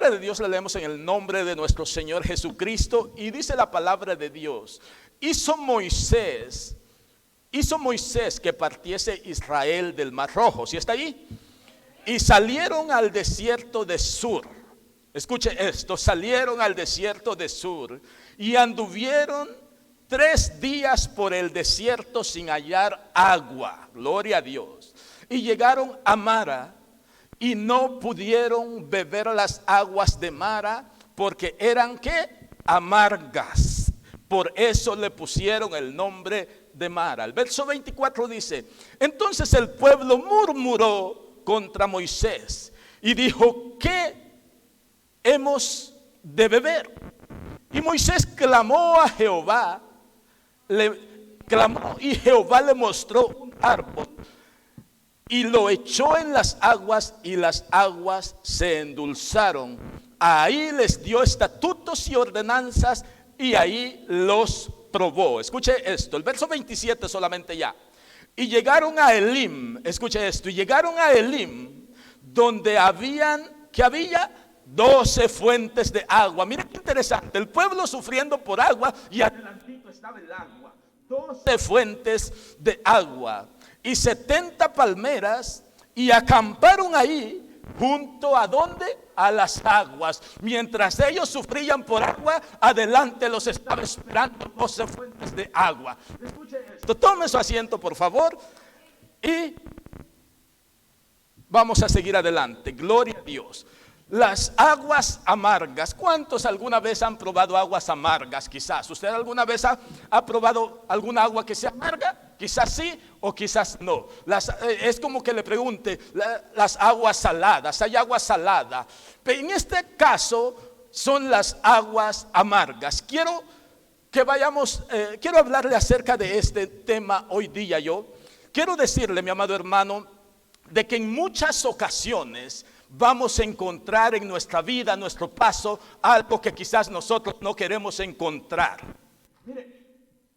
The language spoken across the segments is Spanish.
palabra de Dios la leemos en el nombre de nuestro Señor Jesucristo y dice la palabra de Dios: hizo Moisés que partiese Israel del Mar Rojo. ¿Sí está ahí? Y salieron al desierto de Sur. Escuche esto: salieron al desierto de Sur y anduvieron 3 días por el desierto sin hallar agua. Gloria a Dios. Y llegaron a Mara y no pudieron beber las aguas de Mara porque eran ¿qué? Amargas. Por eso le pusieron el nombre de Mara. El verso 24 dice: entonces el pueblo murmuró contra Moisés y dijo: ¿qué hemos de beber? Y Moisés clamó a Jehová, clamó, y Jehová le mostró un árbol y lo echó en las aguas, y las aguas se endulzaron. Ahí les dio estatutos y ordenanzas, y ahí los probó. Escuche esto, el verso 27 solamente ya. Y llegaron a Elim, escuche esto, y llegaron a Elim, donde había 12 fuentes de agua. Miren qué interesante, el pueblo sufriendo por agua y adelantito estaba el agua. 12 fuentes de agua y 70 palmeras, y acamparon ahí junto a ¿dónde? A las aguas. Mientras ellos sufrían por agua, adelante los estaba esperando 12 fuentes de agua. Escuche esto, tome su asiento por favor y vamos a seguir adelante. Gloria a Dios. Las aguas amargas. ¿Cuántos alguna vez han probado aguas amargas? Quizás. ¿Usted alguna vez ha probado alguna agua que sea amarga? Quizás sí o quizás no. Es como que le pregunte, las aguas saladas. Hay agua salada. Pero en este caso son las aguas amargas. Quiero hablarle acerca de este tema hoy día. Quiero decirle, mi amado hermano, de que en muchas ocasiones vamos a encontrar en nuestra vida, en nuestro paso, algo que quizás nosotros no queremos encontrar. Mire,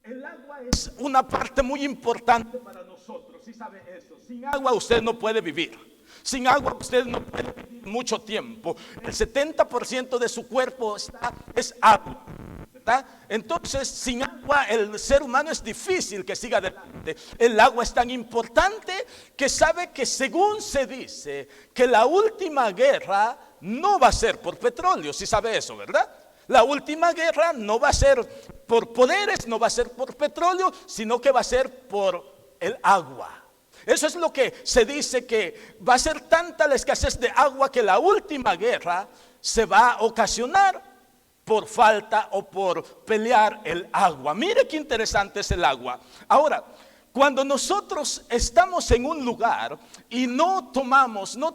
el agua es una parte muy importante para nosotros, ¿sí sabe eso? Sin agua usted no puede vivir. Sin agua usted no puede vivir mucho tiempo. El 70% de su cuerpo es agua, ¿verdad? Entonces, sin agua el ser humano es difícil que siga adelante. El agua es tan importante que sabe que, según se dice, que la última guerra no va a ser por petróleo. ¿Sí sabe eso, verdad? La última guerra no va a ser por poderes, no va a ser por petróleo, sino que va a ser por el agua. Eso es lo que se dice, que va a ser tanta la escasez de agua que la última guerra se va a ocasionar por falta o por pelear el agua. Mire qué interesante es el agua. Ahora, cuando nosotros estamos en un lugar y no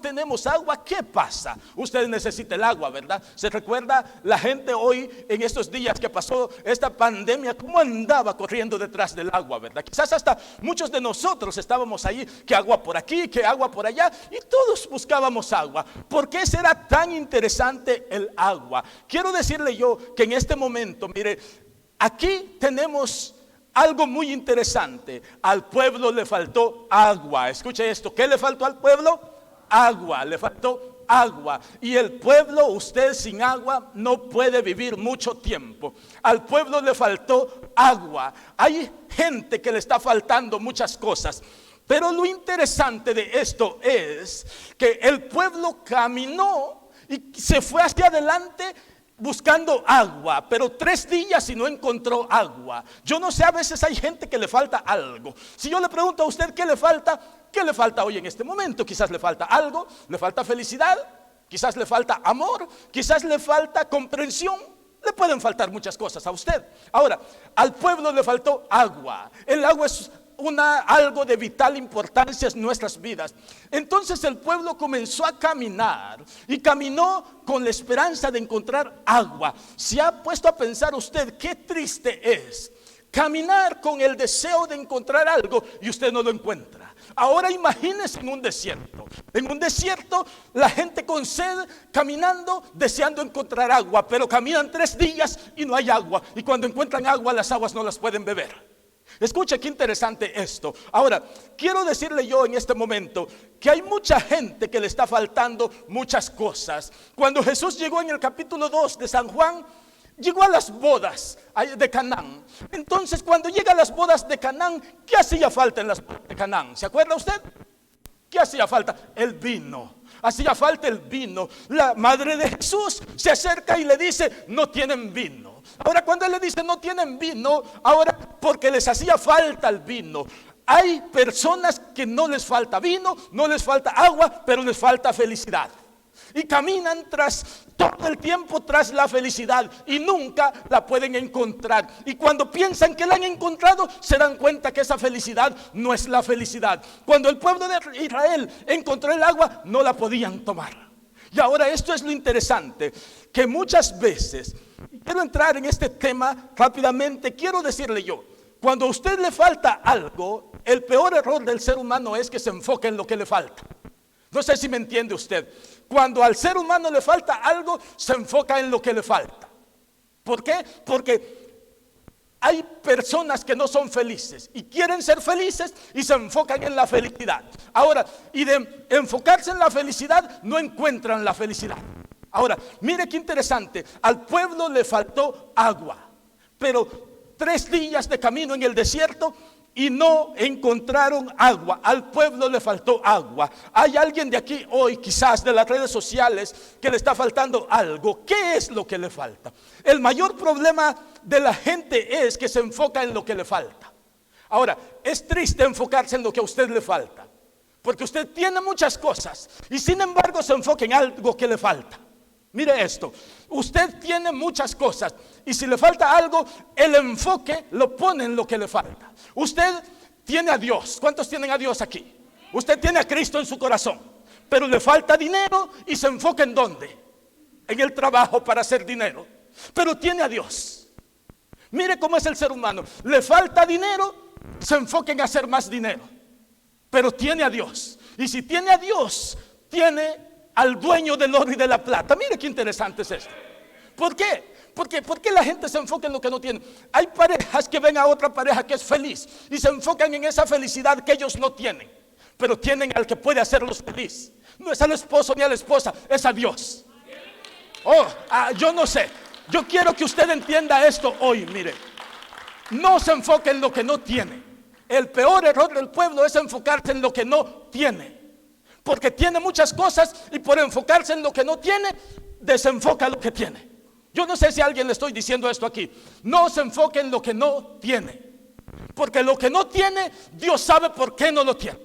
tenemos agua, ¿qué pasa? Usted necesita el agua, ¿verdad? ¿Se recuerda la gente hoy en estos días que pasó esta pandemia, cómo andaba corriendo detrás del agua, ¿verdad? Quizás hasta muchos de nosotros estábamos ahí, que agua por aquí, que agua por allá, y todos buscábamos agua. ¿Por qué será tan interesante el agua? Quiero decirle yo que en este momento, mire, aquí tenemos algo muy interesante. Al pueblo le faltó agua. Escuche esto, ¿qué le faltó al pueblo? Agua, le faltó agua. Y el pueblo, usted sin agua no puede vivir mucho tiempo. Al pueblo le faltó agua. Hay gente que le está faltando muchas cosas. Pero lo interesante de esto es que el pueblo caminó y se fue hacia adelante buscando agua, pero 3 días y no encontró agua. Yo no sé, a veces hay gente que le falta algo. Si yo le pregunto a usted qué le falta hoy en este momento, quizás le falta algo, le falta felicidad, quizás le falta amor, quizás le falta comprensión, le pueden faltar muchas cosas a usted. Ahora, al pueblo le faltó agua. El agua es algo de vital importancia en nuestras vidas. Entonces el pueblo comenzó a caminar y caminó con la esperanza de encontrar agua. ¿Se ha puesto a pensar usted qué triste es caminar con el deseo de encontrar algo y usted no lo encuentra? Ahora imagínese en un desierto. En un desierto la gente con sed caminando deseando encontrar agua, pero caminan 3 días y no hay agua, y cuando encuentran agua las aguas no las pueden beber. Escucha qué interesante esto. Ahora, quiero decirle yo en este momento que hay mucha gente que le está faltando muchas cosas. Cuando Jesús llegó en el capítulo 2 de San Juan, llegó a las bodas de Canaán. Entonces, cuando llega a las bodas de Canaán, ¿qué hacía falta en las bodas de Canaán? ¿Se acuerda usted? ¿Qué hacía falta? El vino. Hacía falta el vino. La madre de Jesús se acerca y le dice: no tienen vino. Ahora, cuando él le dice no tienen vino, ahora porque les hacía falta el vino. Hay personas que no les falta vino, no les falta agua, pero les falta felicidad. Y caminan todo el tiempo tras la felicidad y nunca la pueden encontrar. Y cuando piensan que la han encontrado, se dan cuenta que esa felicidad no es la felicidad. Cuando el pueblo de Israel encontró el agua, no la podían tomar. Y ahora esto es lo interesante, que muchas veces, quiero entrar en este tema rápidamente, quiero decirle yo, cuando a usted le falta algo, el peor error del ser humano es que se enfoque en lo que le falta. No sé si me entiende usted. Cuando al ser humano le falta algo, se enfoca en lo que le falta. ¿Por qué? Porque hay personas que no son felices y quieren ser felices y se enfocan en la felicidad. Ahora, y de enfocarse en la felicidad, no encuentran la felicidad. Ahora, mire qué interesante. Al pueblo le faltó agua, pero 3 días de camino en el desierto y no encontraron agua. Al pueblo le faltó agua. Hay alguien de aquí hoy, quizás de las redes sociales, que le está faltando algo. ¿Qué es lo que le falta? El mayor problema de la gente es que se enfoca en lo que le falta. Ahora, es triste enfocarse en lo que a usted le falta, porque usted tiene muchas cosas y sin embargo se enfoca en algo que le falta. Mire esto, usted tiene muchas cosas y si le falta algo, el enfoque lo pone en lo que le falta. Usted tiene a Dios. ¿Cuántos tienen a Dios aquí? Usted tiene a Cristo en su corazón, pero le falta dinero y se enfoca ¿en dónde? En el trabajo para hacer dinero. Pero tiene a Dios. Mire cómo es el ser humano. Le falta dinero, se enfoca en hacer más dinero, pero tiene a Dios. Y si tiene a Dios, tiene al dueño del oro y de la plata. Mire qué interesante es esto. ¿Por qué? ¿Por qué la gente se enfoca en lo que no tiene? Hay parejas que ven a otra pareja que es feliz y se enfocan en esa felicidad que ellos no tienen, pero tienen al que puede hacerlos feliz. No es al esposo ni a la esposa, es a Dios. Yo no sé. Yo quiero que usted entienda esto hoy. Mire, no se enfoque en lo que no tiene. El peor error del pueblo es enfocarse en lo que no tiene, porque tiene muchas cosas y por enfocarse en lo que no tiene, desenfoca lo que tiene. Yo no sé si a alguien le estoy diciendo esto aquí. No se enfoque en lo que no tiene, porque lo que no tiene, Dios sabe por qué no lo tiene.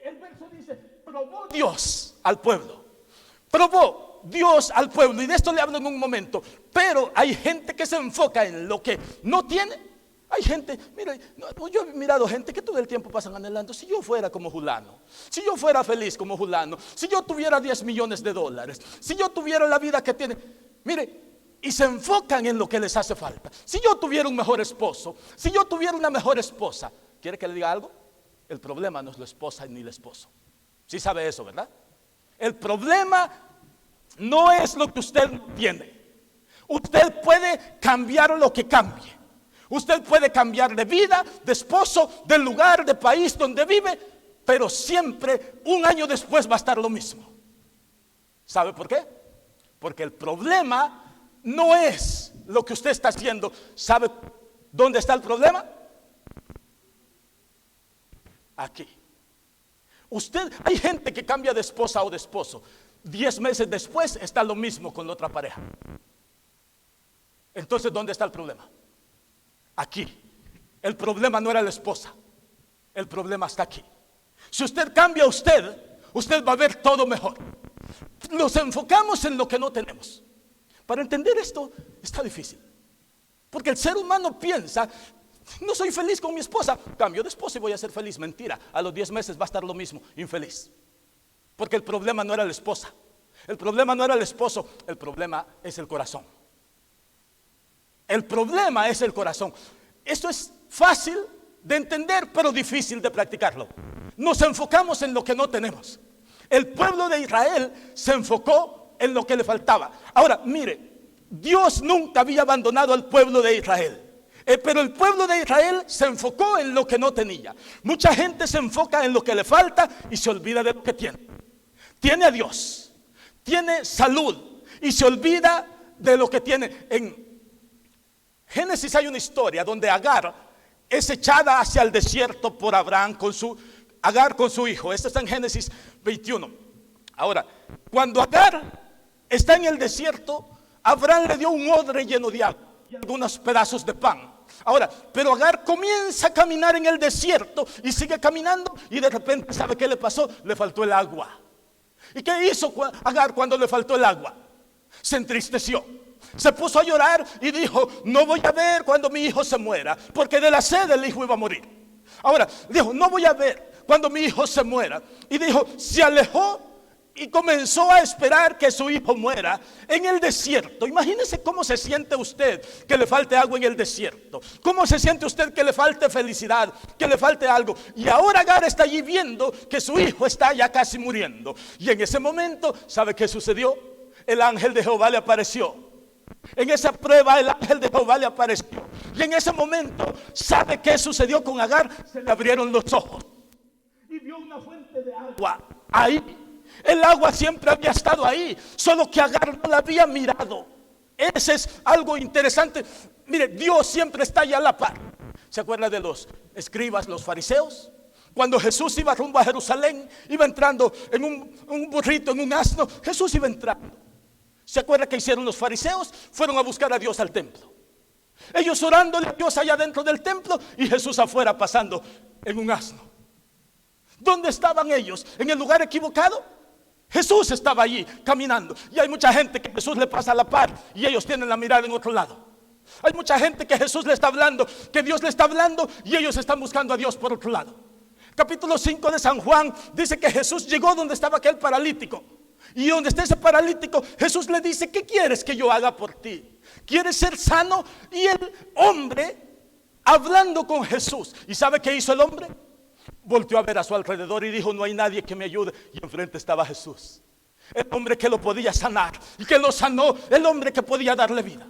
El verso dice: probó Dios al pueblo. Probó Dios al pueblo, y de esto le hablo en un momento. Pero hay gente que se enfoca en lo que no tiene. Hay gente, mire, yo he mirado gente que todo el tiempo pasan anhelando: si yo fuera como fulano, si yo fuera feliz como fulano, si yo tuviera 10 millones de dólares, si yo tuviera la vida que tiene. Mire, y se enfocan en lo que les hace falta. Si yo tuviera un mejor esposo, si yo tuviera una mejor esposa. ¿Quiere que le diga algo? El problema no es la esposa ni el esposo. Sí sabe eso, ¿verdad? El problema no es lo que usted tiene. Usted puede cambiar lo que cambie. Usted puede cambiar de vida, de esposo, del lugar, de país donde vive, pero siempre un año después va a estar lo mismo. ¿Sabe por qué? Porque el problema no es lo que usted está haciendo. ¿Sabe dónde está el problema? Aquí. Hay gente que cambia de esposa o de esposo. 10 meses después está lo mismo con la otra pareja. Entonces, ¿dónde está el problema? Aquí. El problema no era la esposa, el problema está aquí. Si usted cambia usted va a ver todo mejor. Nos enfocamos en lo que no tenemos. Para entender esto está difícil, porque el ser humano piensa: no soy feliz con mi esposa, cambio de esposa y voy a ser feliz. Mentira, a los 10 meses va a estar lo mismo, infeliz. Porque el problema no era la esposa, el problema no era el esposo, el problema es el corazón. El problema es el corazón. Esto es fácil de entender, pero difícil de practicarlo. Nos enfocamos en lo que no tenemos. El pueblo de Israel se enfocó en lo que le faltaba. Ahora, mire, Dios nunca había abandonado al pueblo de Israel. Pero el pueblo de Israel se enfocó en lo que no tenía. Mucha gente se enfoca en lo que le falta y se olvida de lo que tiene. Tiene a Dios, tiene salud y se olvida de lo que tiene. En Génesis hay una historia donde Agar es echada hacia el desierto por Abraham Agar con su hijo. Esto está en Génesis 21. Ahora, cuando Agar está en el desierto, Abraham le dio un odre lleno de agua y algunos pedazos de pan. Ahora, pero Agar comienza a caminar en el desierto y sigue caminando y de repente, ¿sabe qué le pasó? Le faltó el agua. ¿Y qué hizo Agar cuando le faltó el agua? Se entristeció, se puso a llorar y dijo: no voy a ver cuando mi hijo se muera, porque de la sed el hijo iba a morir. Ahora, dijo: no voy a ver cuando mi hijo se muera. Y dijo, se alejó y comenzó a esperar que su hijo muera en el desierto. Imagínese cómo se siente usted que le falte agua en el desierto. Cómo se siente usted que le falte felicidad, que le falte algo. Y ahora Agar está allí viendo que su hijo está ya casi muriendo. Y en ese momento, ¿sabe qué sucedió? El ángel de Jehová le apareció. En esa prueba el ángel de Jehová le apareció. Y en ese momento, ¿sabe qué sucedió con Agar? Se le abrieron los ojos y vio una fuente de agua ahí. El agua siempre había estado ahí, solo que Agar no la había mirado. Ese es algo interesante. Mire, Dios siempre está allá a la par. ¿Se acuerda de los escribas, los fariseos? Cuando Jesús iba rumbo a Jerusalén, iba entrando en un burrito, en un asno. Jesús iba entrando. ¿Se acuerda qué hicieron los fariseos? Fueron a buscar a Dios al templo. Ellos orándole a Dios allá dentro del templo y Jesús afuera pasando en un asno. ¿Dónde estaban ellos? ¿En el lugar equivocado? Jesús estaba allí caminando. Y hay mucha gente que Jesús le pasa a la par y ellos tienen la mirada en otro lado. Hay mucha gente que Jesús le está hablando, que Dios le está hablando y ellos están buscando a Dios por otro lado. Capítulo 5 de San Juan dice que Jesús llegó donde estaba aquel paralítico. Y donde está ese paralítico, Jesús le dice: ¿qué quieres que yo haga por ti? ¿Quieres ser sano? Y el hombre hablando con Jesús. ¿Y sabe qué hizo el hombre? Volteó a ver a su alrededor y dijo: no hay nadie que me ayude. Y enfrente estaba Jesús, el hombre que lo podía sanar y que lo sanó, el hombre que podía darle vida.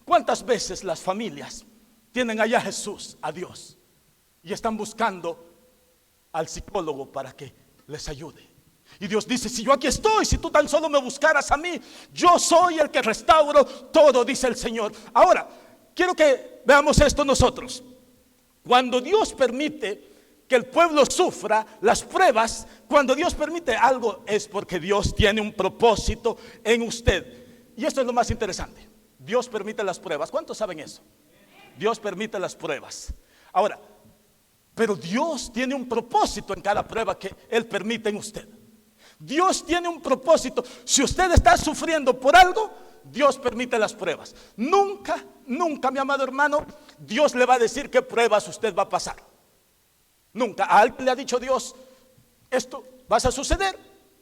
¿Cuántas veces las familias tienen allá a Jesús, a Dios, y están buscando al psicólogo para que les ayude? Y Dios dice: si yo aquí estoy, si tú tan solo me buscaras a mí, yo soy el que restauro todo, dice el Señor. Ahora, quiero que veamos esto nosotros. Cuando Dios permite que el pueblo sufra las pruebas, cuando Dios permite algo, es porque Dios tiene un propósito en usted. Y esto es lo más interesante. Dios permite las pruebas. ¿Cuántos saben eso? Dios permite las pruebas. Ahora, pero Dios tiene un propósito en cada prueba que Él permite en usted. Dios tiene un propósito. Si usted está sufriendo por algo, Dios permite las pruebas. Nunca, nunca, mi amado hermano, Dios le va a decir qué pruebas usted va a pasar. Nunca. A alguien le ha dicho Dios: esto vas a suceder.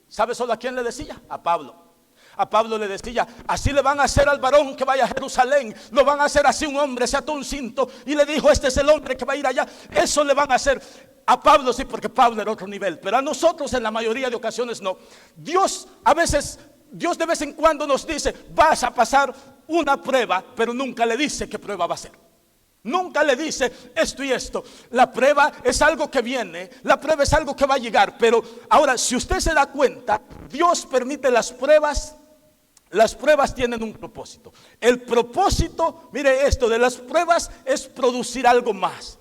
¿Sabe solo a quién le decía? A Pablo. A Pablo le decía: así le van a hacer al varón que vaya a Jerusalén. Lo van a hacer así un hombre, se ató un cinto y le dijo: este es el hombre que va a ir allá. Eso le van a hacer. A Pablo sí, porque Pablo era otro nivel, pero a nosotros en la mayoría de ocasiones no. Dios de vez en cuando nos dice: vas a pasar una prueba, pero nunca le dice qué prueba va a ser. Nunca le dice esto y esto. La prueba es algo que viene, la prueba es algo que va a llegar. Pero ahora, si usted se da cuenta, Dios permite las pruebas. Las pruebas tienen un propósito. El propósito, mire esto, de las pruebas es producir algo más.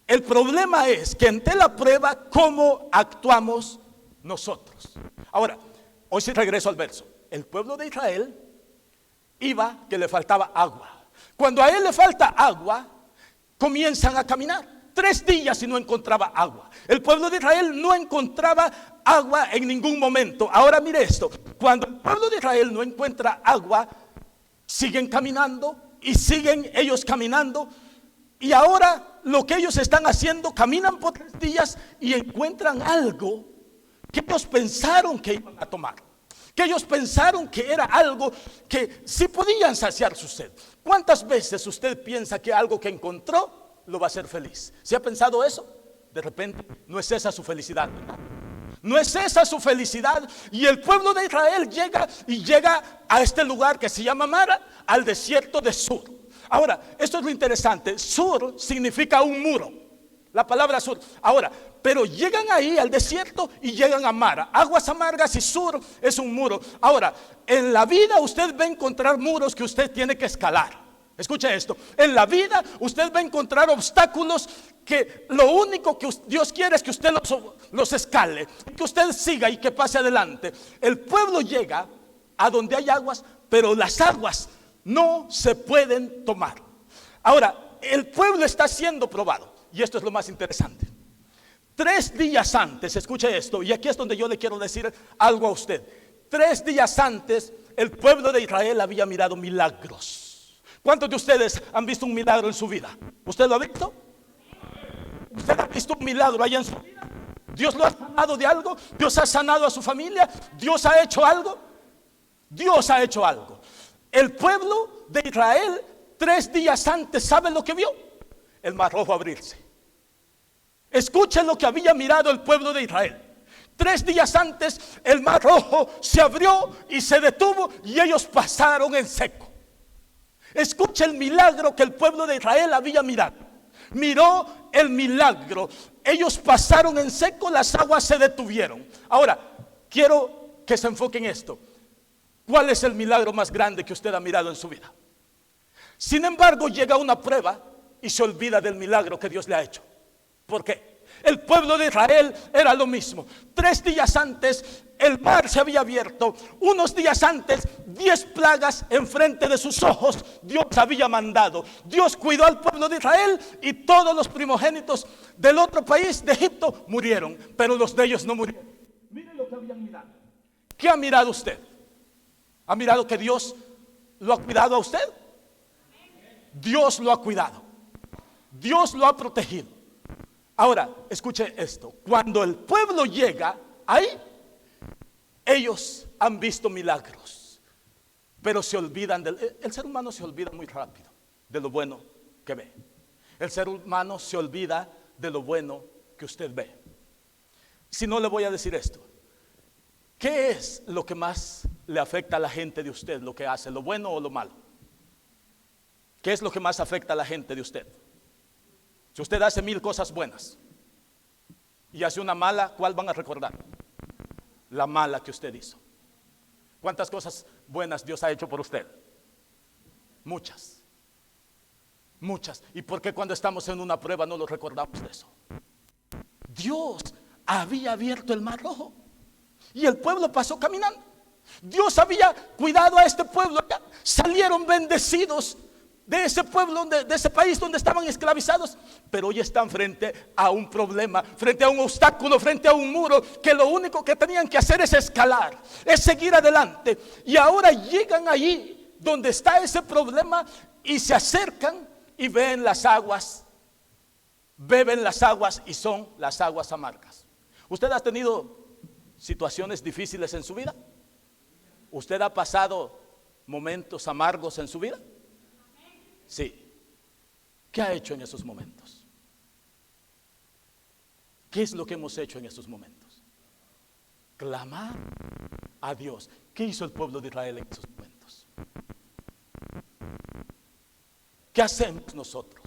El problema es que ante la prueba, ¿cómo actuamos nosotros? Ahora, hoy sí regreso al verso. El pueblo de Israel iba que le faltaba agua. Cuando a él le falta agua, comienzan a caminar 3 días y no encontraba agua. El pueblo de Israel no encontraba agua en ningún momento. Ahora mire esto: cuando el pueblo de Israel no encuentra agua, siguen caminando y siguen ellos caminando. Y ahora lo que ellos están haciendo, caminan por 3 días y encuentran algo que ellos pensaron que iban a tomar, que ellos pensaron que era algo que sí podían saciar su sed. ¿Cuántas veces usted piensa que algo que encontró lo va a hacer feliz? ¿Se ha pensado eso? De repente no es esa su felicidad, ¿verdad? No es esa su felicidad. Y el pueblo de Israel llega a este lugar que se llama Mara, al desierto de Sur. Ahora, esto es lo interesante. Sur significa un muro. La palabra sur. Ahora, pero llegan ahí al desierto y llegan a Mara. Aguas amargas y sur es un muro. Ahora, en la vida usted va a encontrar muros que usted tiene que escalar. Escuche esto. En la vida usted va a encontrar obstáculos que lo único que Dios quiere es que usted los escale, que usted siga y que pase adelante. El pueblo llega a donde hay aguas, pero las aguas no se pueden tomar. Ahora, el pueblo está siendo probado. Y esto es lo más interesante. 3 días antes, escuche esto, y aquí es donde yo le quiero decir algo a usted. 3 días antes, el pueblo de Israel había mirado milagros. ¿Cuántos de ustedes han visto un milagro en su vida? ¿Usted lo ha visto? ¿Usted ha visto un milagro allá en su vida? ¿Dios lo ha sanado de algo? ¿Dios ha sanado a su familia? ¿Dios ha hecho algo? Dios ha hecho algo. El pueblo de Israel 3 días antes, ¿sabe lo que vio? El mar rojo abrirse. Escuchen lo que había mirado el pueblo de Israel. 3 días antes el mar rojo se abrió y se detuvo y ellos pasaron en seco. Escuche el milagro que el pueblo de Israel había mirado. Miró el milagro. Ellos pasaron en seco, las aguas se detuvieron. Ahora, quiero que se enfoque en esto. ¿Cuál es el milagro más grande que usted ha mirado en su vida? Sin embargo, llega una prueba y se olvida del milagro que Dios le ha hecho. ¿Por qué? El pueblo de Israel era lo mismo. 3 días antes el mar se había abierto. Unos días antes 10 plagas enfrente de sus ojos Dios había mandado. Dios cuidó al pueblo de Israel y todos los primogénitos del otro país, de Egipto, murieron, pero los de ellos no murieron. Miren lo que habían mirado. ¿Qué ha mirado usted? ¿Ha mirado que Dios lo ha cuidado a usted? Dios lo ha cuidado. Dios lo ha protegido. Ahora, escuche esto. Cuando el pueblo llega ahí, ellos han visto milagros, pero se olvidan el ser humano se olvida muy rápido de lo bueno que ve. El ser humano se olvida de lo bueno que usted ve. Si no, le voy a decir esto. ¿Qué es lo que más le afecta a la gente de usted, lo que hace, lo bueno o lo malo? ¿Qué es lo que más afecta a la gente de usted? Si usted hace 1000 cosas buenas y hace una mala, ¿cuál van a recordar? La mala que usted hizo. ¿Cuántas cosas buenas Dios ha hecho por usted? Muchas. Muchas. ¿Y por qué cuando estamos en una prueba no lo recordamos de eso? Dios había abierto el mar rojo y el pueblo pasó caminando. Dios había cuidado a este pueblo. Salieron bendecidos de ese pueblo, de ese país donde estaban esclavizados, pero hoy están frente a un problema, frente a un obstáculo, frente a un muro, que lo único que tenían que hacer es escalar, es seguir adelante. Y ahora llegan allí donde está ese problema y se acercan y ven las aguas, beben las aguas y son las aguas amargas. ¿Usted ha tenido situaciones difíciles en su vida? ¿Usted ha pasado momentos amargos en su vida? Sí. ¿Qué ha hecho en esos momentos? ¿Qué es lo que hemos hecho en esos momentos? Clamar a Dios. ¿Qué hizo el pueblo de Israel en esos momentos? ¿Qué hacemos nosotros?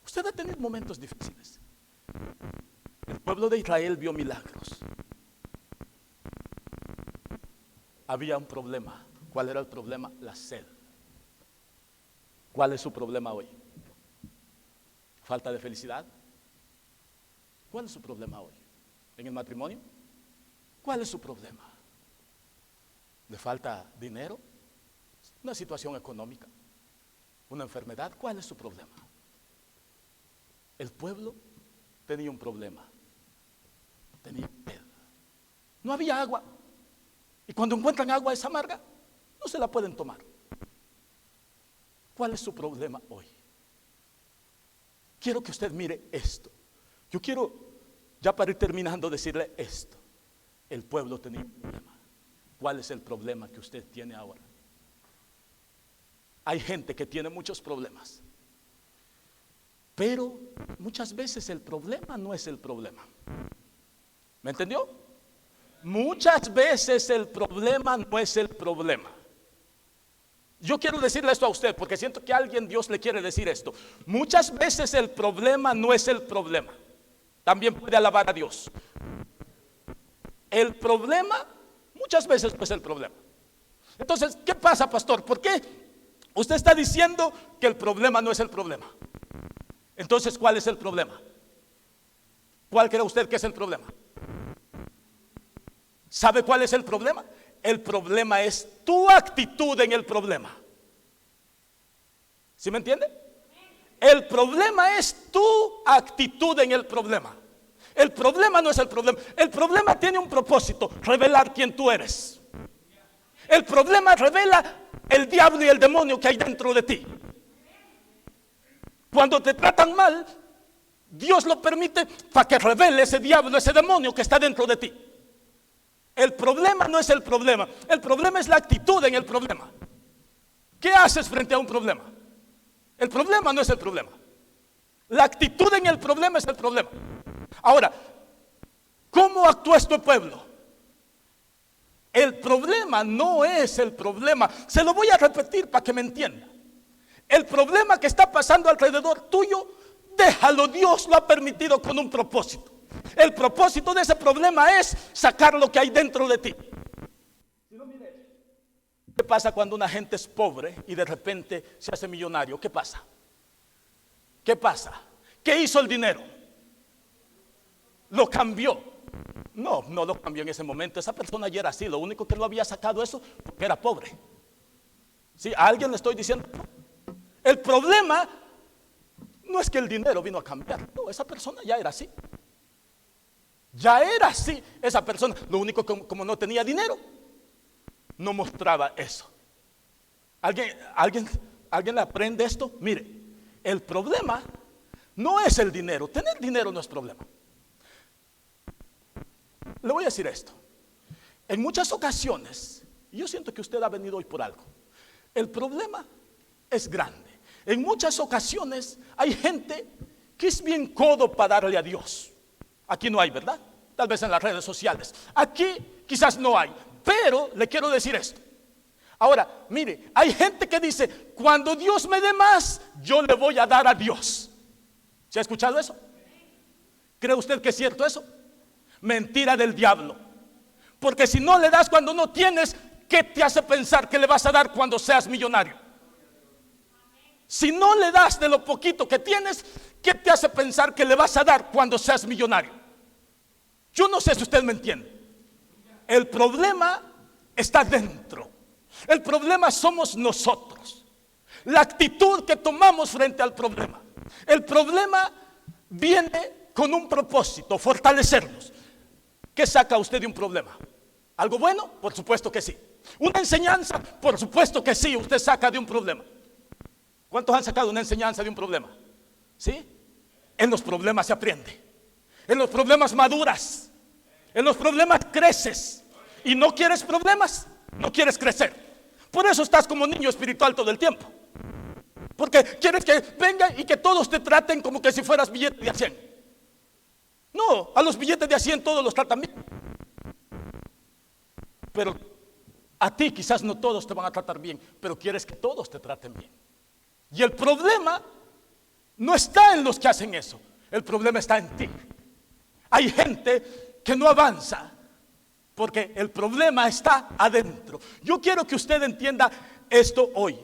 Usted ha tenido momentos difíciles. El pueblo de Israel vio milagros. Había un problema. ¿Cuál era el problema? La sed. ¿Cuál es su problema hoy? ¿Falta de felicidad? ¿Cuál es su problema hoy? ¿En el matrimonio? ¿Cuál es su problema? ¿Le falta dinero? ¿Una situación económica? ¿Una enfermedad? ¿Cuál es su problema? El pueblo tenía un problema. Tenía sed. No había agua. Y cuando encuentran agua es amarga, no se la pueden tomar. ¿Cuál es su problema hoy? Quiero que usted mire esto. Yo quiero, ya para ir terminando, decirle esto. El pueblo tenía un problema. ¿Cuál es el problema que usted tiene ahora? Hay gente que tiene muchos problemas, pero muchas veces el problema no es el problema. ¿Me entendió? Muchas veces el problema no es el problema. Yo quiero decirle esto a usted porque siento que a alguien Dios le quiere decir esto. Muchas veces el problema no es el problema. También puede alabar a Dios. El problema, muchas veces no es el problema. Entonces, ¿qué pasa, pastor? ¿Por qué usted está diciendo que el problema no es el problema? Entonces, ¿cuál es el problema? ¿Cuál cree usted que es el problema? ¿Sabe cuál es el problema? El problema es tu actitud en el problema. ¿Sí me entiende? El problema es tu actitud en el problema. El problema no es el problema. El problema tiene un propósito: revelar quién tú eres. El problema revela el diablo y el demonio que hay dentro de ti. Cuando te tratan mal, Dios lo permite para que revele ese diablo, ese demonio que está dentro de ti. El problema no es el problema. El problema es la actitud en el problema. ¿Qué haces frente a un problema? El problema no es el problema. La actitud en el problema es el problema. Ahora, ¿cómo actúa este pueblo? El problema no es el problema. Se lo voy a repetir para que me entienda. El problema que está pasando alrededor tuyo, déjalo, Dios lo ha permitido con un propósito. El propósito de ese problema es sacar lo que hay dentro de ti. ¿Qué pasa cuando una gente es pobre y de repente se hace millonario? ¿Qué pasa? ¿Qué pasa? ¿Qué hizo el dinero? Lo cambió. No lo cambió en ese momento. Esa persona ya era así. Lo único que lo había sacado eso porque era pobre. ¿Sí? ¿A alguien le estoy diciendo? El problema no es que el dinero vino a cambiar. No, esa persona ya era así. Ya era así esa persona. Lo único que como no tenía dinero, no mostraba eso. ¿Alguien le aprende esto? Mire, el problema no es el dinero. Tener dinero no es problema. Le voy a decir esto. En muchas ocasiones, y yo siento que usted ha venido hoy por algo, el problema es grande. En muchas ocasiones hay gente que es bien codo para darle a Dios. Aquí no hay, ¿verdad? Tal vez en las redes sociales. Aquí quizás no hay, pero le quiero decir esto. Ahora, mire, hay gente que dice, cuando Dios me dé más, yo le voy a dar a Dios. ¿Se ha escuchado eso? ¿Cree usted que es cierto eso? Mentira del diablo. Porque si no le das cuando no tienes, ¿qué te hace pensar que le vas a dar cuando seas millonario? Si no le das de lo poquito que tienes, ¿qué te hace pensar que le vas a dar cuando seas millonario? Yo no sé si usted me entiende. El problema está dentro. El problema somos nosotros. La actitud que tomamos frente al problema. El problema viene con un propósito: fortalecernos. ¿Qué saca usted de un problema? ¿Algo bueno? Por supuesto que sí. ¿Una enseñanza? Por supuesto que sí, usted saca de un problema. ¿Cuántos han sacado una enseñanza de un problema? ¿Sí? En los problemas se aprende. En los problemas maduras. En los problemas creces. Y no quieres problemas, no quieres crecer. Por eso estás como niño espiritual todo el tiempo. Porque quieres que venga y que todos te traten como que si fueras billete de a 100. No, a los billetes de a 100 todos los tratan bien. Pero a ti quizás no todos te van a tratar bien, pero quieres que todos te traten bien. Y el problema no está en los que hacen eso. El problema está en ti. Hay gente que no avanza porque el problema está adentro. Yo quiero que usted entienda esto hoy.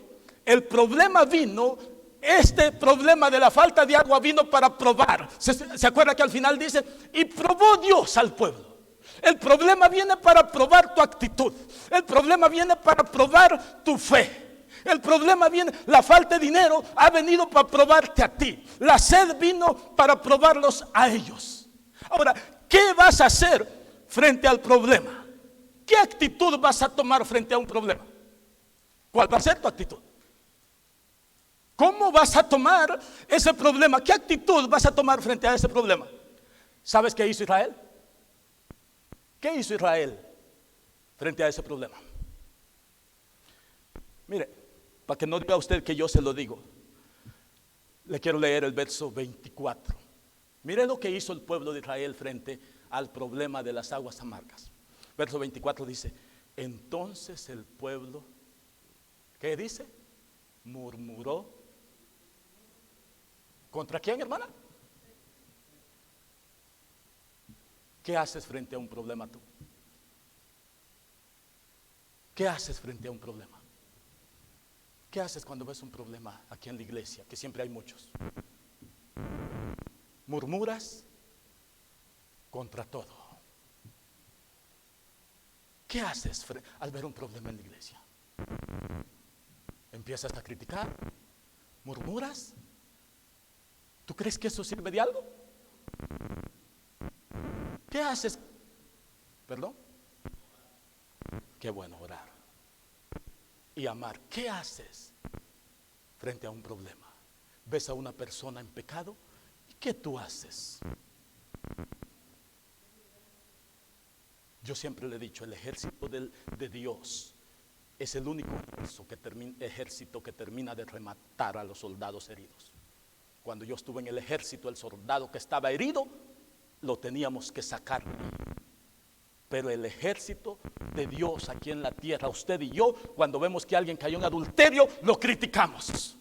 El problema vino, este problema de la falta de agua vino para probar. ¿Se acuerda que al final dice? Y probó Dios al pueblo. El problema viene para probar tu actitud. El problema viene para probar tu fe. El problema viene, la falta de dinero ha venido para probarte a ti. La sed vino para probarlos a ellos. Ahora, ¿qué vas a hacer frente al problema? ¿Qué actitud vas a tomar frente a un problema? ¿Cuál va a ser tu actitud? ¿Cómo vas a tomar ese problema? ¿Qué actitud vas a tomar frente a ese problema? ¿Sabes qué hizo Israel? ¿Qué hizo Israel frente a ese problema? Mire, para que no diga usted que yo se lo digo, le quiero leer el verso 24. Mire lo que hizo el pueblo de Israel frente al problema de las aguas amargas. Verso 24 dice: entonces el pueblo ¿Qué dice? Murmuró. ¿Contra quién, hermana? ¿Qué haces frente a un problema tú? ¿Qué haces frente a un problema? ¿Qué haces cuando ves un problema aquí en la iglesia? Que siempre hay muchos. Murmuras contra todo. ¿Qué haces al ver un problema en la iglesia? ¿Empiezas a criticar? ¿Murmuras? ¿Tú crees que eso sirve de algo? ¿Qué haces? ¿Perdón? Qué bueno orar y amar. ¿Qué haces frente a un problema? ¿Ves a una persona en pecado? ¿Y qué tú haces? Yo siempre le he dicho, el ejército de Dios es el único ejército que termina de rematar a los soldados heridos. Cuando yo estuve en el ejército, el soldado que estaba herido, lo teníamos que sacar. Pero el ejército de Dios aquí en la tierra, usted y yo, cuando vemos que alguien cayó en adulterio, lo criticamos.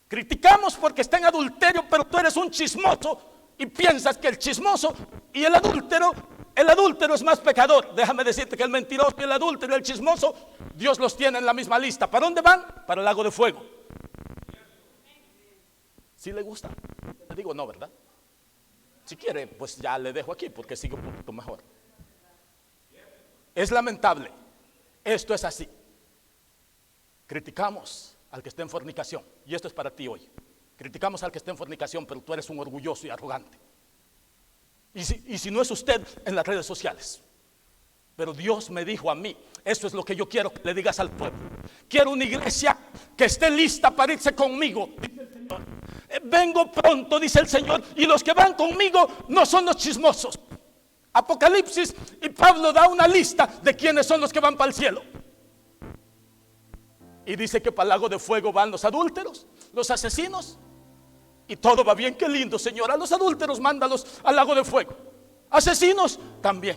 Criticamos porque está en adulterio, pero tú eres un chismoso y piensas que el chismoso y el adúltero es más pecador. Déjame decirte que el mentiroso y el adúltero y el chismoso, Dios los tiene en la misma lista. ¿Para dónde van? Para el lago de fuego. ¿Sí le gusta? Le digo no, ¿verdad? Si quiere, pues ya le dejo aquí porque sigue un poquito mejor. Es lamentable. Esto es así. Criticamos al que está en fornicación. Y esto es para ti hoy. Criticamos al que está en fornicación, pero tú eres un orgulloso y arrogante. Y si no es usted, en las redes sociales. Pero Dios me dijo a mí, esto es lo que yo quiero que le digas al pueblo. Quiero una iglesia que esté lista para irse conmigo, dice el Señor. Vengo pronto, dice el Señor, y los que van conmigo no son los chismosos. Apocalipsis, y Pablo da una lista de quiénes son los que van para el cielo. Y dice que para el lago de fuego van los adúlteros, los asesinos, y todo va bien. Qué lindo, Señor. A los adúlteros mándalos al lago de fuego. Asesinos también.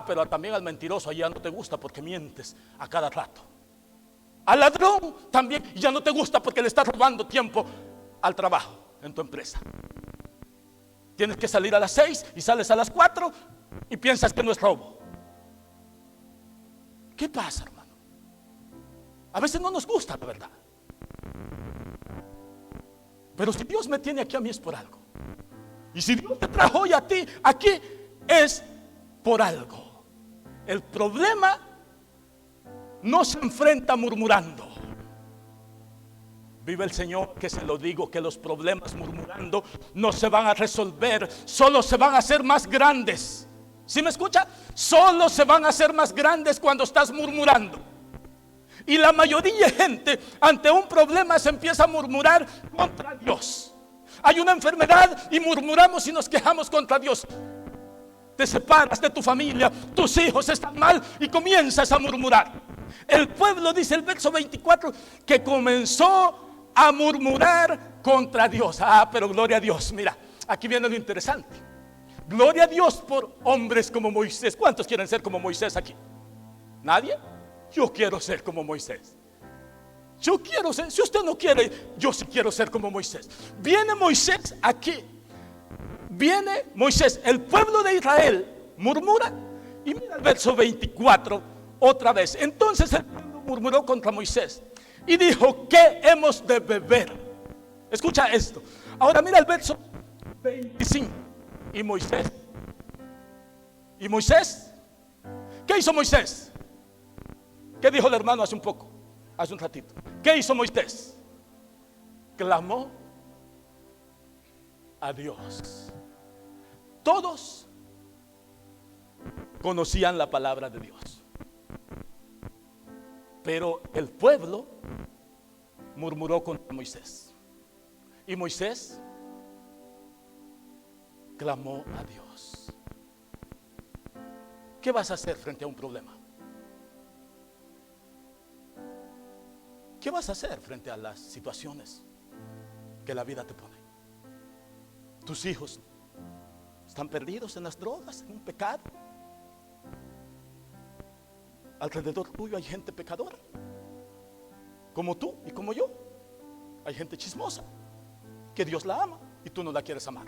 Pero también al mentiroso allá no te gusta porque mientes a cada rato. Al ladrón también ya no te gusta porque le estás robando tiempo al trabajo en tu empresa. Tienes que salir a las 6 y sales a las 4 y piensas que no es robo. ¿Qué pasa, hermano? A veces no nos gusta, la verdad. Pero si Dios me tiene aquí a mí es por algo. Y si Dios te trajo hoy a ti aquí es por algo. El problema no se enfrenta murmurando. Vive el Señor que se lo digo, que los problemas murmurando no se van a resolver, solo se van a hacer más grandes. ¿Sí me escucha? Solo se van a hacer más grandes cuando estás murmurando. Y la mayoría de gente ante un problema se empieza a murmurar contra Dios. Hay una enfermedad y murmuramos y nos quejamos contra Dios. Te separas de tu familia, tus hijos están mal y comienzas a murmurar. El pueblo, dice el verso 24, que comenzó a murmurar contra Dios. Pero gloria a Dios. Mira, aquí viene lo interesante. Gloria a Dios por hombres como Moisés. ¿Cuántos quieren ser como Moisés aquí? ¿Nadie? Yo quiero ser como Moisés. Yo quiero ser, si usted no quiere, yo sí quiero ser como Moisés. Viene Moisés aquí. Viene Moisés, el pueblo de Israel murmura. Y mira el verso 24 otra vez. Entonces el pueblo murmuró contra Moisés y dijo: ¿qué hemos de beber? Escucha esto. Ahora mira el verso 25. Y Moisés, ¿qué hizo Moisés? ¿Qué dijo el hermano hace un ratito? ¿Qué hizo Moisés? Clamó a Dios. Todos conocían la palabra de Dios, pero el pueblo murmuró contra Moisés. Y Moisés clamó a Dios. ¿Qué vas a hacer frente a un problema? ¿Qué vas a hacer frente a las situaciones que la vida te pone? Tus hijos están perdidos en las drogas, en un pecado. alrededor tuyo hay gente pecadora, como tú y como yo. Hay gente chismosa que Dios la ama y tú no la quieres amar.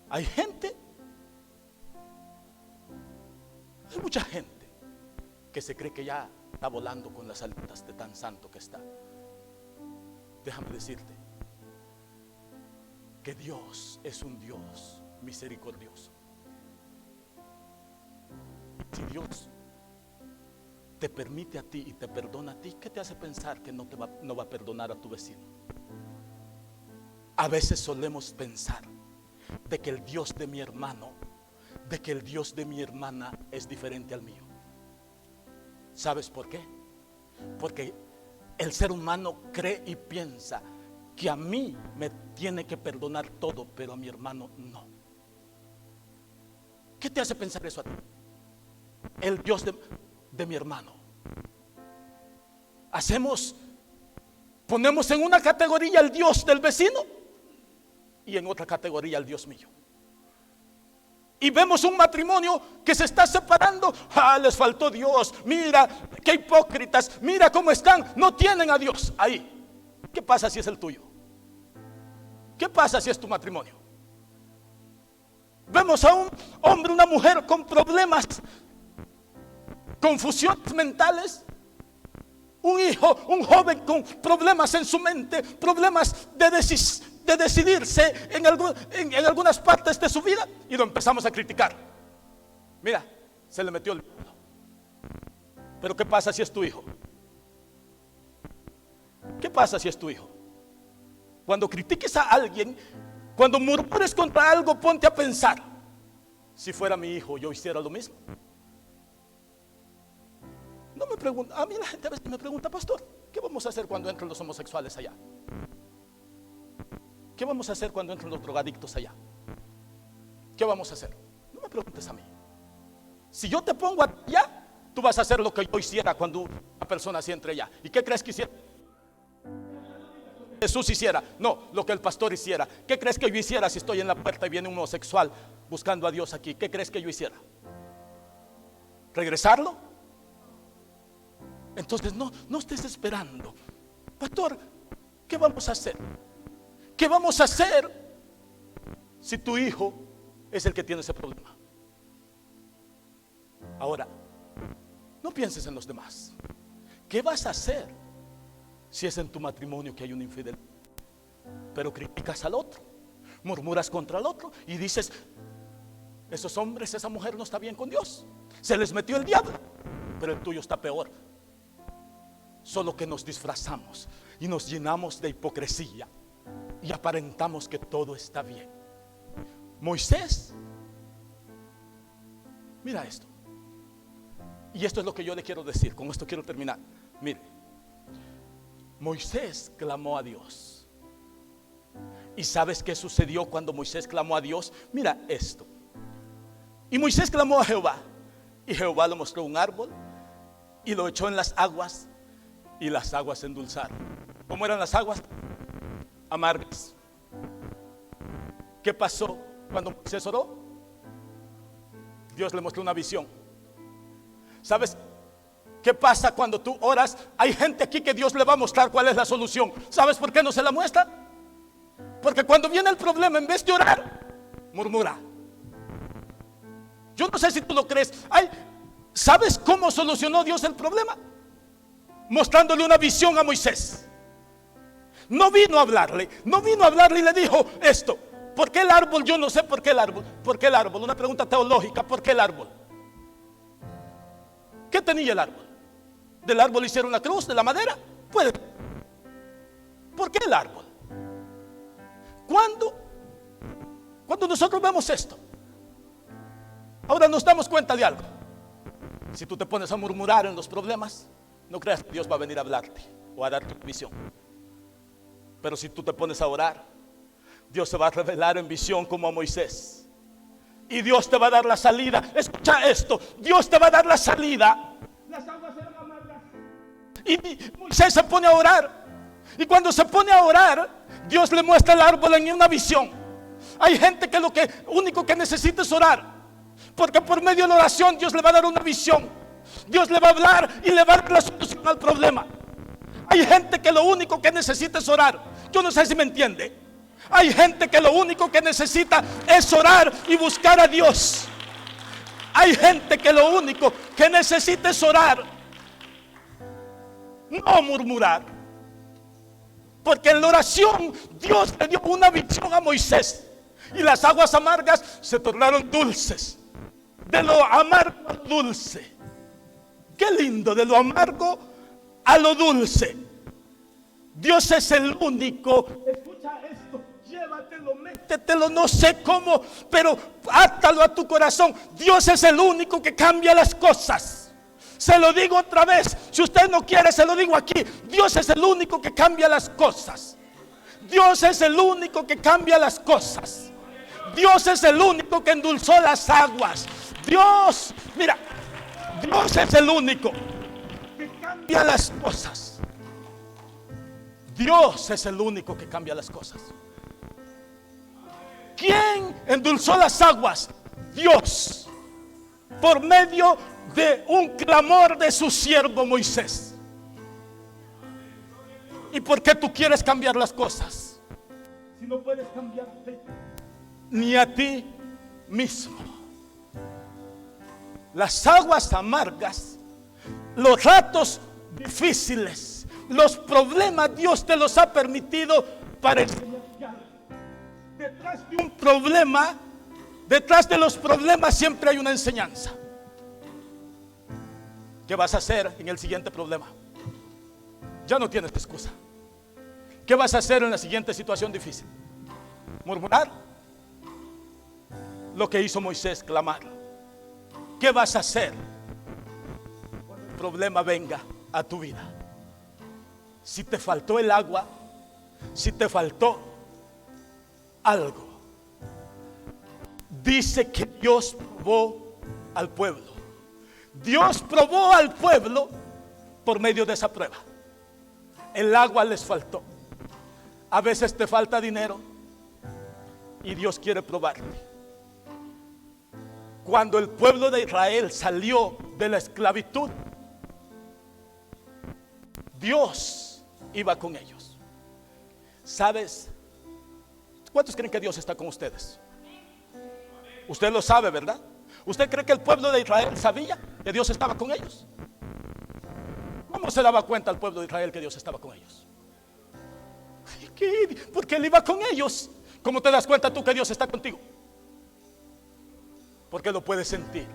Hay mucha gente que se cree que ya está volando con las alitas de tan santo que está. Déjame decirte que Dios es un Dios misericordioso. Si Dios te permite a ti y te perdona a ti, ¿qué te hace pensar que no va a perdonar a tu vecino? A veces solemos pensar de que el Dios de mi hermano, de que el Dios de mi hermana es diferente al mío. ¿Sabes por qué? Porque el ser humano cree y piensa que a mí me tiene que perdonar todo, pero a mi hermano no. ¿Qué te hace pensar eso a ti? El Dios de mi hermano. Ponemos en una categoría el Dios del vecino y en otra categoría el Dios mío. Y vemos un matrimonio que se está separando. Les faltó Dios. Mira qué hipócritas. Mira cómo están. No tienen a Dios ahí. ¿Qué pasa si es el tuyo? ¿Qué pasa si es tu matrimonio? Vemos a un hombre, una mujer con problemas, confusiones mentales. Un hijo, un joven con problemas en su mente, problemas de decidirse en algunas partes de su vida, y lo empezamos a criticar. Mira, se le metió el dedo. Pero ¿qué pasa si es tu hijo? ¿Qué pasa si es tu hijo? Cuando critiques a alguien, cuando murmures contra algo, ponte a pensar: si fuera mi hijo, yo hiciera lo mismo. No me pregunta, a mí la gente a veces me pregunta: pastor, ¿qué vamos a hacer cuando entren los homosexuales allá? ¿Qué vamos a hacer cuando entren los drogadictos allá? ¿Qué vamos a hacer? No me preguntes a mí. Si yo te pongo allá, tú vas a hacer lo que yo hiciera cuando una persona así entre allá. ¿Y qué crees que hiciera? Jesús hiciera, no, lo que el pastor hiciera. ¿Qué crees que yo hiciera si estoy en la puerta y viene un homosexual buscando a Dios aquí? ¿Qué crees que yo hiciera? ¿Regresarlo? Entonces no estés esperando. Pastor, ¿qué vamos a hacer? ¿Qué vamos a hacer si tu hijo es el que tiene ese problema? Ahora, no pienses en los demás. ¿Qué vas a hacer si es en tu matrimonio que hay una infidelidad? Pero criticas al otro, murmuras contra el otro y dices: esos hombres, esa mujer no está bien con Dios, se les metió el diablo, pero el tuyo está peor. Solo que nos disfrazamos y nos llenamos de hipocresía y aparentamos que todo está bien. Moisés, mira esto. Y esto es lo que yo le quiero decir. Con esto quiero terminar. Mire, Moisés clamó a Dios. ¿Y sabes qué sucedió cuando Moisés clamó a Dios? Mira esto. Y Moisés clamó a Jehová, y Jehová le mostró un árbol y lo echó en las aguas, y las aguas se endulzaron. ¿Cómo eran las aguas? Amargas. ¿Qué pasó cuando Moisés oró? Dios le mostró una visión. ¿Sabes qué pasa cuando tú oras? Hay gente aquí que Dios le va a mostrar cuál es la solución. ¿Sabes por qué no se la muestra? Porque cuando viene el problema, en vez de orar, murmura. Yo no sé si tú lo crees. ¿Sabes cómo solucionó Dios el problema? Mostrándole una visión a Moisés. No vino a hablarle y le dijo esto: ¿por qué el árbol? Yo no sé por qué el árbol. ¿Por qué el árbol? Una pregunta teológica. ¿Por qué el árbol? ¿Qué tenía el árbol? ¿Del árbol hicieron la cruz? ¿De la madera? Pues, ¿por qué el árbol? Cuando nosotros vemos esto, ahora nos damos cuenta de algo. Si tú te pones a murmurar en los problemas, no creas que Dios va a venir a hablarte o a darte visión. Pero si tú te pones a orar, Dios se va a revelar en visión como a Moisés. Y Dios te va a dar la salida. Escucha esto: Dios te va a dar la salida. Las aguas eran amargas. Y Moisés se pone a orar. Y cuando se pone a orar, Dios le muestra el árbol en una visión. Hay gente que lo único que necesita es orar, porque por medio de la oración Dios le va a dar una visión. Dios le va a hablar y le va a dar la solución al problema. Hay gente que lo único que necesita es orar. Yo no sé si me entiende. Hay gente que lo único que necesita es orar y buscar a Dios. Hay gente que lo único que necesita es orar, no murmurar. Porque en la oración Dios le dio una visión a Moisés y las aguas amargas se tornaron dulces. De lo amargo a lo dulce. Qué lindo, de lo amargo a lo dulce. Dios es el único. Escucha esto, llévatelo, métetelo, no sé cómo, pero átalo a tu corazón. Dios es el único que cambia las cosas. Se lo digo otra vez, si usted no quiere, se lo digo aquí. Dios es el único que cambia las cosas. Dios es el único que cambia las cosas. Dios es el único que endulzó las aguas. Dios, mira, Dios es el único que cambia las cosas. Dios es el único que cambia las cosas. ¿Quién endulzó las aguas? Dios, por medio de un clamor de su siervo Moisés. ¿Y por qué tú quieres cambiar las cosas si no puedes cambiarte ni a ti mismo? Las aguas amargas, los ratos difíciles, los problemas, Dios te los ha permitido para enseñarte. Detrás de un problema, detrás de los problemas siempre hay una enseñanza. ¿Qué vas a hacer en el siguiente problema? Ya no tienes excusa. ¿Qué vas a hacer en la siguiente situación difícil? ¿Murmurar? Lo que hizo Moisés, clamar. ¿Qué vas a hacer cuando el problema venga a tu vida? Si te faltó el agua, si te faltó algo, dice que Dios probó al pueblo. Dios probó al pueblo por medio de esa prueba. El agua les faltó. A veces te falta dinero y Dios quiere probarte. Cuando el pueblo de Israel salió de la esclavitud, Dios iba con ellos. ¿Sabes? ¿Cuántos creen que Dios está con ustedes? Usted lo sabe, ¿verdad? ¿Usted cree que el pueblo de Israel sabía que Dios estaba con ellos? ¿Cómo se daba cuenta el pueblo de Israel que Dios estaba con ellos? Porque Él iba con ellos. ¿Cómo te das cuenta tú que Dios está contigo? Porque lo puedes sentir.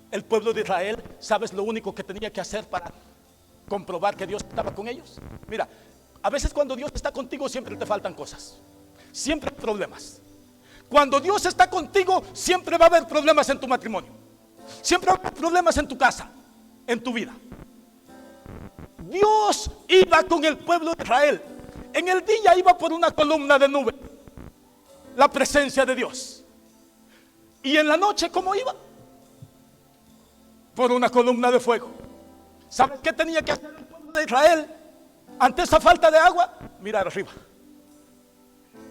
El pueblo de Israel, ¿sabes lo único que tenía que hacer para comprobar que Dios estaba con ellos? Mira, a veces cuando Dios está contigo siempre te faltan cosas. Siempre hay problemas. Cuando Dios está contigo siempre va a haber problemas en tu matrimonio. Siempre va a haber problemas en tu casa, en tu vida. Dios iba con el pueblo de Israel. En el día iba por una columna de nube, la presencia de Dios. Y en la noche, ¿cómo iba? Por una columna de fuego. ¿Sabes qué tenía que hacer el pueblo de Israel ante esa falta de agua? Mirar arriba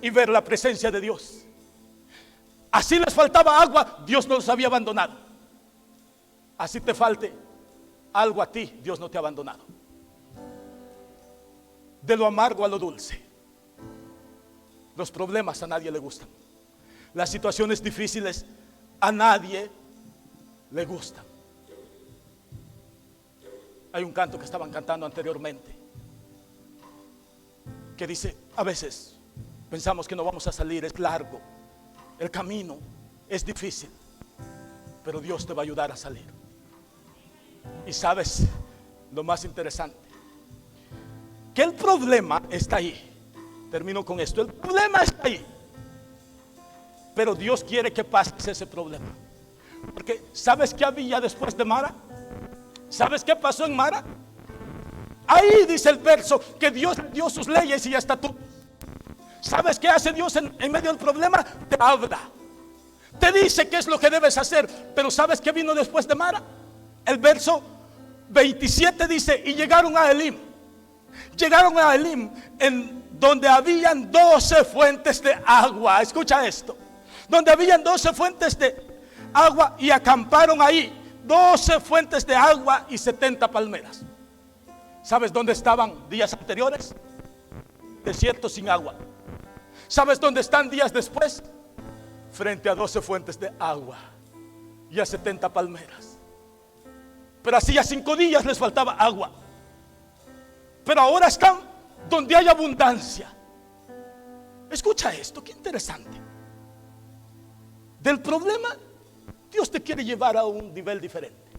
y ver la presencia de Dios. Así les faltaba agua, Dios no los había abandonado. Así te falte algo a ti, Dios no te ha abandonado. De lo amargo a lo dulce. Los problemas a nadie le gustan. Las situaciones difíciles a nadie le gustan. Hay un canto que estaban cantando anteriormente que dice, a veces pensamos que no vamos a salir, es largo, el camino es difícil, pero Dios te va a ayudar a salir. Y sabes lo más interesante, que el problema está ahí. Termino con esto, el problema está ahí, pero Dios quiere que pases ese problema. Porque ¿sabes qué había después de Mara? ¿Sabes qué pasó en Mara? Ahí dice el verso que Dios dio sus leyes y ya está tú. ¿Sabes qué hace Dios en medio del problema? Te habla, te dice qué es lo que debes hacer. Pero ¿sabes qué vino después de Mara? El verso 27 dice, y llegaron a Elim. Llegaron a Elim, en donde habían 12 fuentes de agua. Escucha esto. Donde habían 12 fuentes de agua y acamparon ahí 12 fuentes de agua y 70 palmeras. ¿Sabes dónde estaban días anteriores? Desierto sin agua. ¿Sabes dónde están días después? Frente a 12 fuentes de agua y a 70 palmeras. Pero hacía 5 días les faltaba agua. Pero ahora están donde hay abundancia. Escucha esto, qué interesante. Del problema, Dios te quiere llevar a un nivel diferente.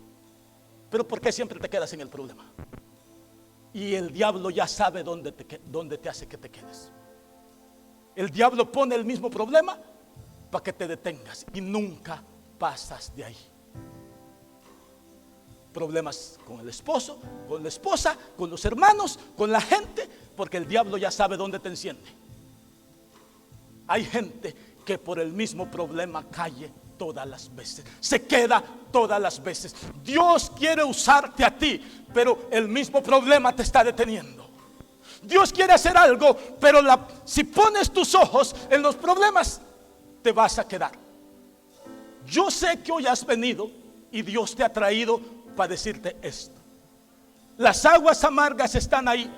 Pero ¿por qué siempre te quedas en el problema? Y el diablo ya sabe dónde te hace que te quedes. El diablo pone el mismo problema para que te detengas y nunca pasas de ahí. Problemas con el esposo, con la esposa, con los hermanos, con la gente, porque el diablo ya sabe dónde te enciende. Hay gente que por el mismo problema cae todas las veces, se queda todas las veces. Dios quiere usarte a ti, pero el mismo problema te está deteniendo. Dios quiere hacer algo, pero si pones tus ojos en los problemas, te vas a quedar. Yo sé que hoy has venido y Dios te ha traído para decirte esto. Las aguas amargas están ahí,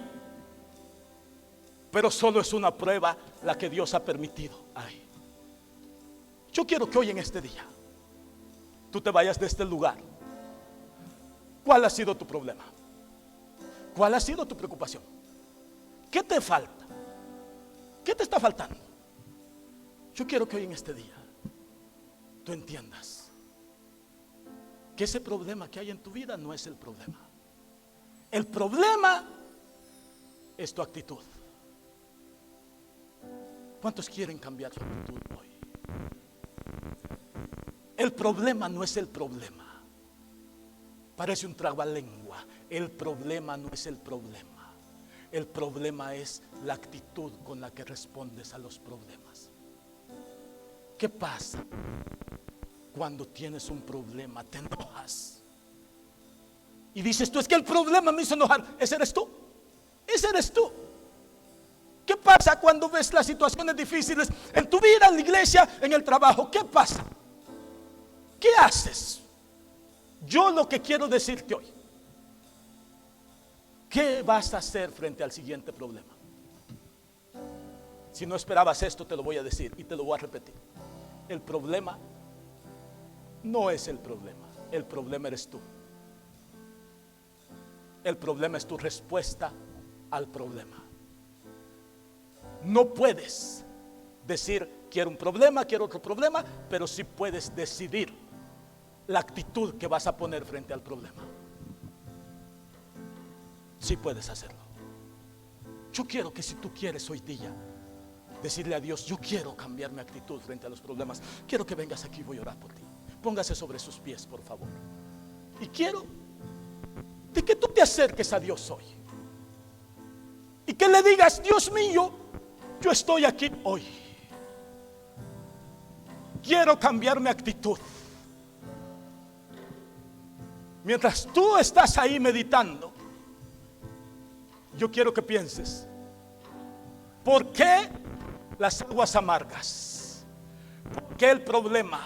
pero solo es una prueba la que Dios ha permitido ahí. Yo quiero que hoy en este día tú te vayas de este lugar. ¿Cuál ha sido tu problema? ¿Cuál ha sido tu preocupación? ¿Qué te falta? ¿Qué te está faltando? Yo quiero que hoy en este día tú entiendas que ese problema que hay en tu vida no es el problema. El problema es tu actitud. ¿Cuántos quieren cambiar su actitud hoy? El problema no es el problema. Parece un trabalengua. El problema no es el problema. El problema es la actitud con la que respondes a los problemas. ¿Qué pasa cuando tienes un problema? Te enojas y dices tú, es que el problema me hizo enojar. Ese eres tú. Ese eres tú. ¿Qué pasa cuando ves las situaciones difíciles en tu vida, en la iglesia, en el trabajo? ¿Qué pasa? ¿Qué haces? Yo lo que quiero decirte hoy, ¿qué vas a hacer frente al siguiente problema? Si no esperabas esto, te lo voy a decir y te lo voy a repetir. El problema no es el problema eres tú. El problema es tu respuesta al problema. No puedes decir quiero un problema, quiero otro problema, pero sí puedes decidir la actitud que vas a poner frente al problema. Sí puedes hacerlo. Yo quiero que si tú quieres hoy día decirle a Dios, yo quiero cambiar mi actitud frente a los problemas, quiero que vengas aquí, voy a orar por ti. Póngase sobre sus pies, por favor. Y quiero de que tú te acerques a Dios hoy y que le digas, Dios mío, yo estoy aquí hoy. Quiero cambiar mi actitud. Mientras tú estás ahí meditando, yo quiero que pienses, ¿por qué las aguas amargas? ¿Por qué el problema?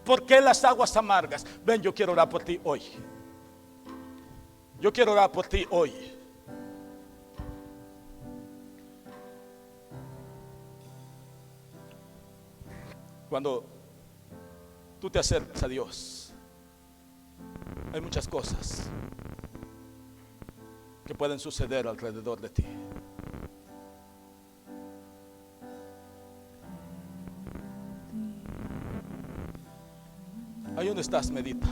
¿Por qué las aguas amargas? Ven, yo quiero orar por ti hoy. Yo quiero orar por ti hoy. Cuando tú te acercas a Dios, hay muchas cosas que pueden suceder alrededor de ti. Ahí donde estás, medita.